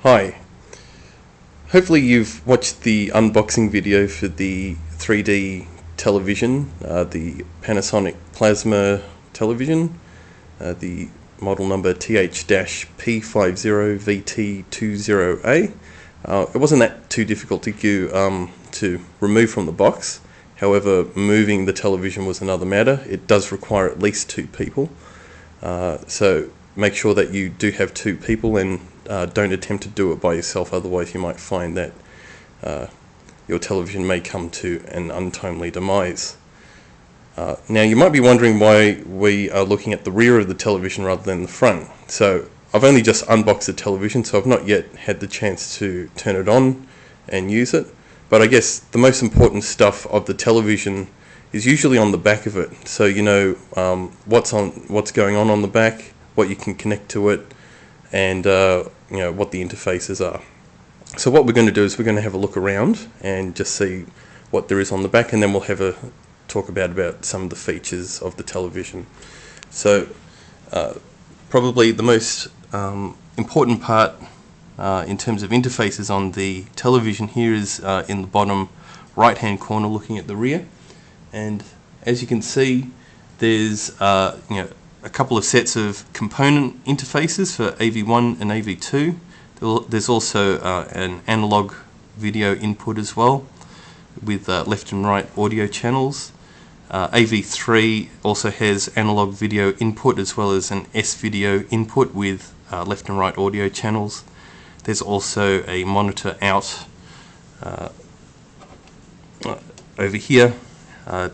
Hi, hopefully you've watched the unboxing video for the 3D television, the Panasonic Plasma television, the model number TH-P50VT20A. It wasn't that too difficult to remove from the box. However, moving the television was another matter. It does require at least two people. So make sure that you do have two people and don't attempt to do it by yourself, otherwise you might find that your television may come to an untimely demise. Now you might be wondering why we are looking at the rear of the television rather than the front. So I've only just unboxed the television, so I've not yet had the chance to turn it on and use it. But I guess the most important stuff of the television is usually on the back of it. So you know what's going on the back, what you can connect to it, and you know what the interfaces are. So what we're going to do is we're going to have a look around and just see what there is on the back, and then we'll have a talk about some of the features of the television. So probably the most important part in terms of interfaces on the television here is in the bottom right hand corner looking at the rear, and as you can see there's a couple of sets of component interfaces for AV1 and AV2. There's also an analog video input as well with left and right audio channels. AV3 also has analog video input as well as an S-video input with left and right audio channels. There's also a monitor out over here.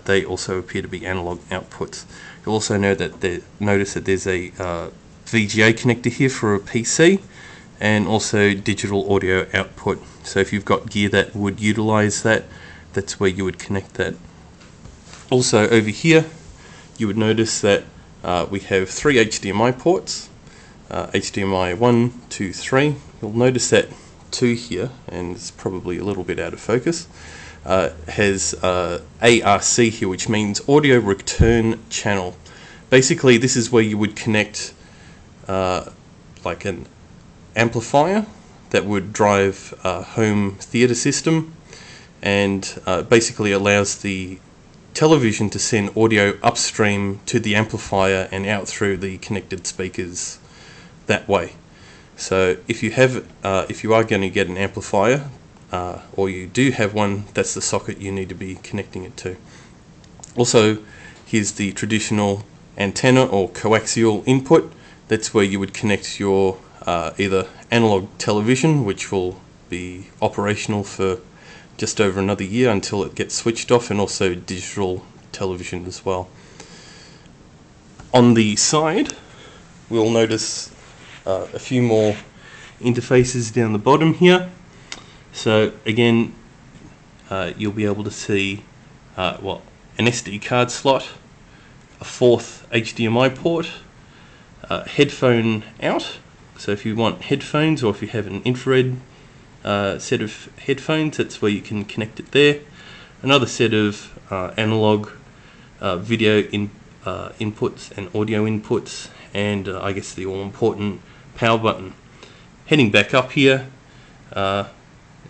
They also appear to be analog outputs. You'll also notice that there's a VGA connector here for a PC, and also digital audio output. So if you've got gear that would utilize that, that's where you would connect that. Also over here you would notice that we have three HDMI ports, HDMI 1, 2, 3. You'll notice that 2 here, and it's probably a little bit out of focus, has ARC here, which means audio return channel. Basically this is where you would connect like an amplifier that would drive a home theater system, and basically allows the television to send audio upstream to the amplifier and out through the connected speakers that way. So if you are going to get an amplifier, or you do have one, that's the socket you need to be connecting it to. Also, here's the traditional antenna or coaxial input. That's where you would connect your either analog television, which will be operational for just over another year until it gets switched off, and also digital television as well. On the side we'll notice a few more interfaces down the bottom here. So again, you'll be able to see an SD card slot, a fourth HDMI port, headphone out. So if you want headphones, or if you have an infrared set of headphones, that's where you can connect it there. Another set of analog video inputs and audio inputs, and I guess the all-important power button. Heading back up here,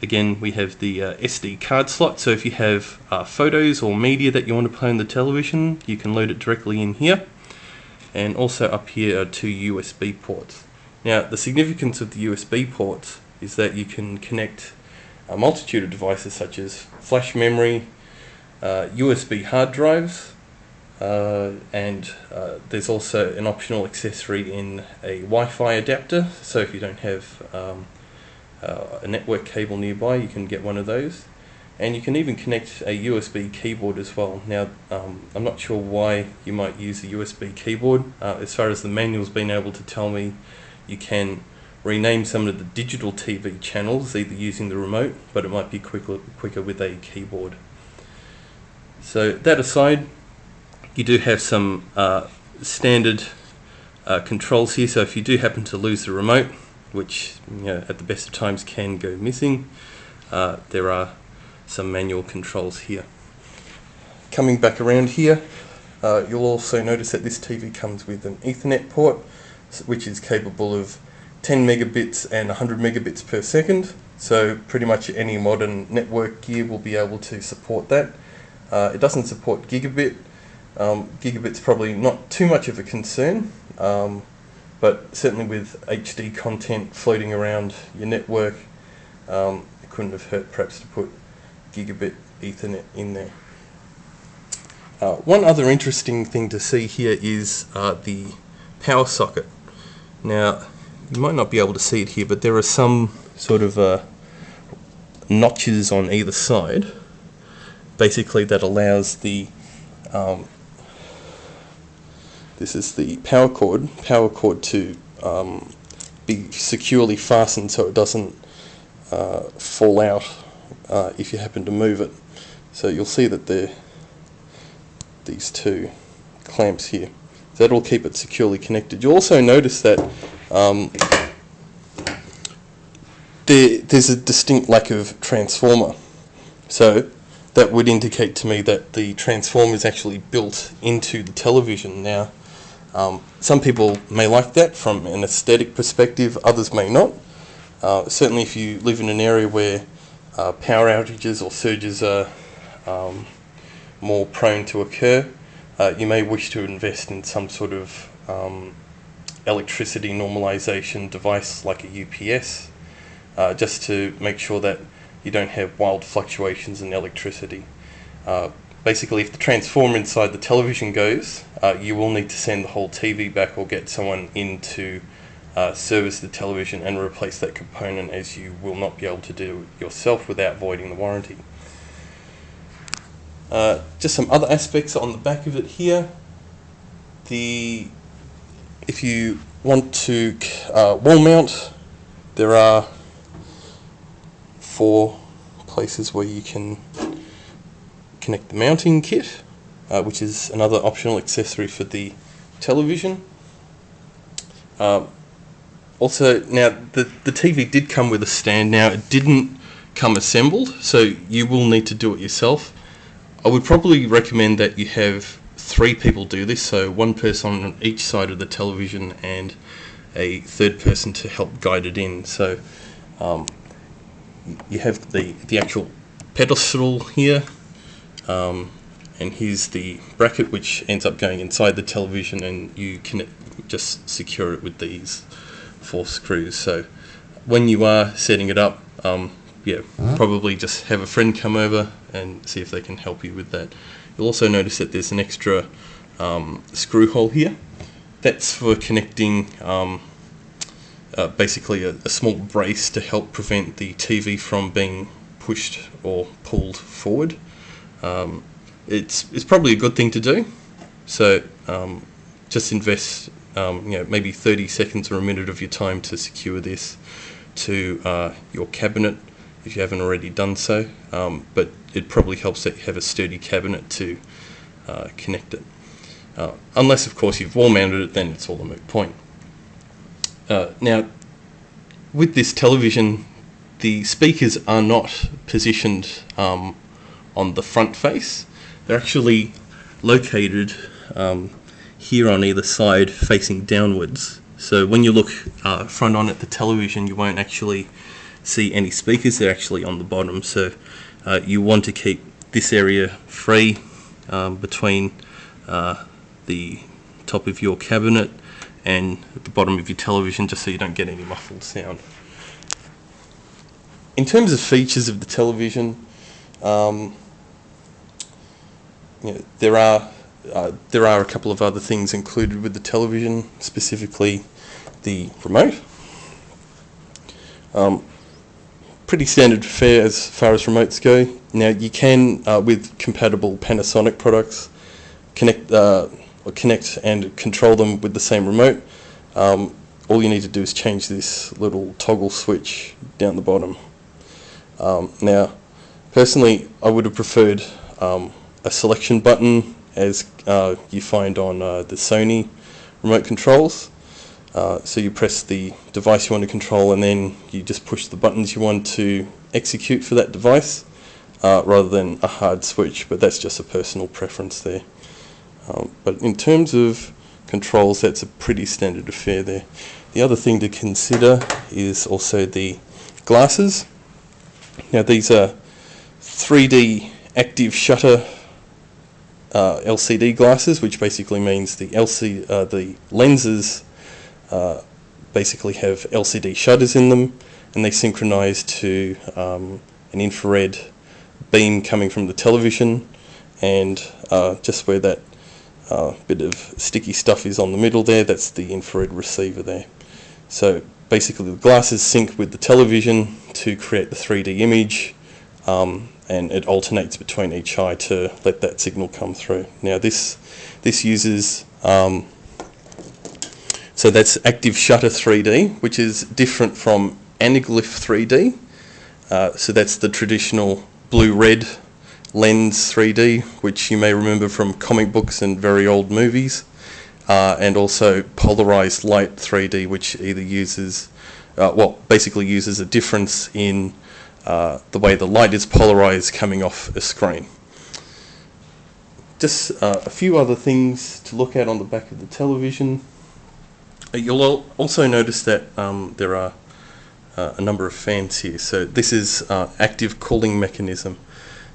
again we have the SD card slot, so if you have photos or media that you want to play on the television, you can load it directly in here. And also up here are two USB ports. Now the significance of the USB ports is that you can connect a multitude of devices such as flash memory, USB hard drives, and there's also an optional accessory in a Wi-Fi adapter, so if you don't have a network cable nearby, you can get one of those. And you can even connect a USB keyboard as well. Now I'm not sure why you might use a USB keyboard. As far as the manual's been able to tell me, you can rename some of the digital TV channels either using the remote, but it might be quicker with a keyboard. So that aside, you do have some standard controls here. So if you do happen to lose the remote, which at the best of times can go missing, there are some manual controls here. Coming back around here, you'll also notice that this TV comes with an Ethernet port, which is capable of 10 megabits and 100 megabits per second. So pretty much any modern network gear will be able to support that. It doesn't support gigabit. Gigabit's probably not too much of a concern, but certainly with HD content floating around your network, it couldn't have hurt perhaps to put gigabit Ethernet in there. One other interesting thing to see here is the power socket. Now, you might not be able to see it here, but there are some sort of notches on either side, basically that allows the this is the power cord to be securely fastened so it doesn't fall out if you happen to move it. So you'll see that these two clamps here, that'll keep it securely connected. You'll also notice that there's a distinct lack of transformer, so that would indicate to me that the transformer is actually built into the television. Now, some people may like that from an aesthetic perspective, others may not. Certainly if you live in an area where power outages or surges are more prone to occur, you may wish to invest in some sort of electricity normalization device like a UPS, just to make sure that you don't have wild fluctuations in electricity. Basically, if the transformer inside the television goes, you will need to send the whole TV back or get someone in to service the television and replace that component, as you will not be able to do it yourself without voiding the warranty. Just some other aspects on the back of it here. If you want to wall mount, there are 4 places where you can connect the mounting kit, which is another optional accessory for the television. Also, now the TV did come with a stand. Now, it didn't come assembled, so you will need to do it yourself. I would probably recommend that you have 3 people do this, so 1 person on each side of the television and a third person to help guide it in. So you have the actual pedestal here, and here's the bracket which ends up going inside the television, and you can just secure it with these 4 screws. So when you are setting it up, probably just have a friend come over and see if they can help you with that. You'll also notice that there's an extra screw hole here. That's for connecting basically a small brace to help prevent the TV from being pushed or pulled forward. It's probably a good thing to do. So just invest maybe 30 seconds or a minute of your time to secure this to your cabinet if you haven't already done so. But it probably helps that you have a sturdy cabinet to connect it. Unless, of course, you've wall mounted it, then it's all a moot point. Now, with this television, the speakers are not positioned on the front face. They're actually located here on either side, facing downwards. So when you look front on at the television, you won't actually see any speakers. They're actually on the bottom. So you want to keep this area free between the top of your cabinet and at the bottom of your television, just so you don't get any muffled sound. In terms of features of the television, there are a couple of other things included with the television, specifically the remote. Pretty standard fare as far as remotes go. Now, you can, with compatible Panasonic products, connect and control them with the same remote. All you need to do is change this little toggle switch down the bottom. Now, personally, I would have preferred a selection button, as you find on the Sony remote controls. So you press the device you want to control, and then you just push the buttons you want to execute for that device, rather than a hard switch, but that's just a personal preference there. But in terms of controls, that's a pretty standard affair there. The other thing to consider is also the glasses. Now these are 3D active shutter LCD glasses, which basically means the lenses basically have LCD shutters in them, and they synchronize to an infrared beam coming from the television, and just where that bit of sticky stuff is on the middle there, that's the infrared receiver there. So basically the glasses sync with the television to create the 3D image, and it alternates between each eye to let that signal come through. Now this uses, so that's active shutter 3D, which is different from anaglyph 3D. So that's the traditional blue-red lens 3D, which you may remember from comic books and very old movies, and also polarized light 3D, which either uses, basically uses a difference in the way the light is polarized coming off a screen. Just a few other things to look at on the back of the television. You'll also notice that there are a number of fans here. So this is active cooling mechanism.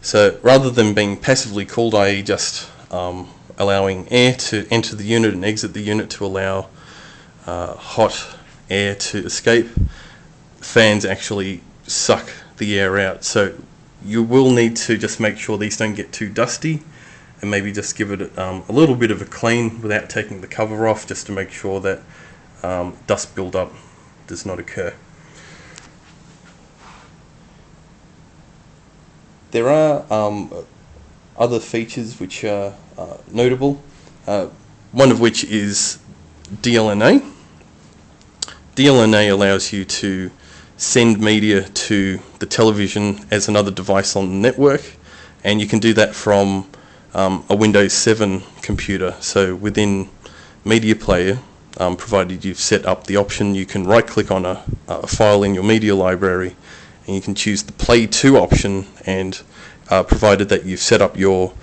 So rather than being passively cooled, i.e. just allowing air to enter the unit and exit the unit to allow hot air to escape, fans actually suck the air out. So you will need to just make sure these don't get too dusty, and maybe just give it a little bit of a clean without taking the cover off, just to make sure that dust buildup does not occur. There are other features which are notable, one of which is DLNA. DLNA allows you to send media to the television as another device on the network, and you can do that from a Windows 7 computer. So within Media Player, provided you've set up the option, you can right click on a file in your media library, and you can choose the Play To option, and provided that you've set up your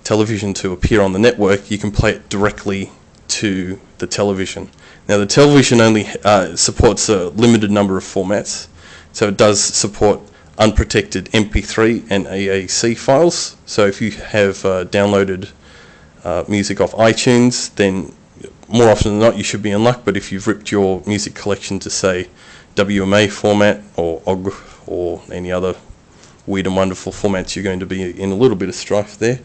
television to appear on the network, you can play it directly to the television. Now the television only supports a limited number of formats, so it does support unprotected MP3 and AAC files. So if you have downloaded music off iTunes, then more often than not you should be in luck. But if you've ripped your music collection to, say, WMA format or OGG or any other weird and wonderful formats, you're going to be in a little bit of strife there.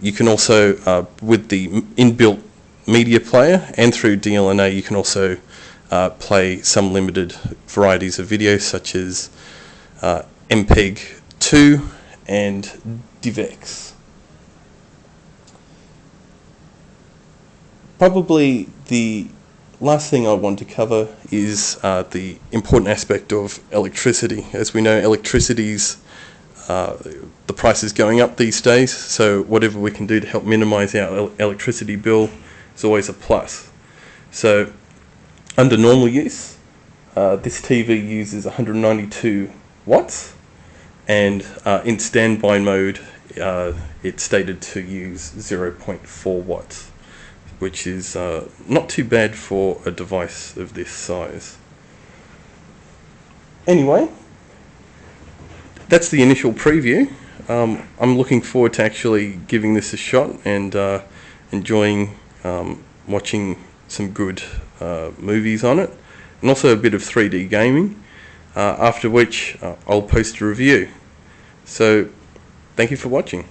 You can also, with the inbuilt media player and through DLNA, you can also play some limited varieties of video, such as MPEG-2 and DivX. Probably the last thing I want to cover is the important aspect of electricity. As we know, electricity's the price is going up these days, so whatever we can do to help minimize our electricity bill is always a plus. So under normal use, this TV uses 192 watts, and in standby mode it's stated to use 0.4 watts, which is not too bad for a device of this size. Anyway, that's the initial preview. I'm looking forward to actually giving this a shot and enjoying watching some good movies on it, and also a bit of 3D gaming, after which I'll post a review. So thank you for watching.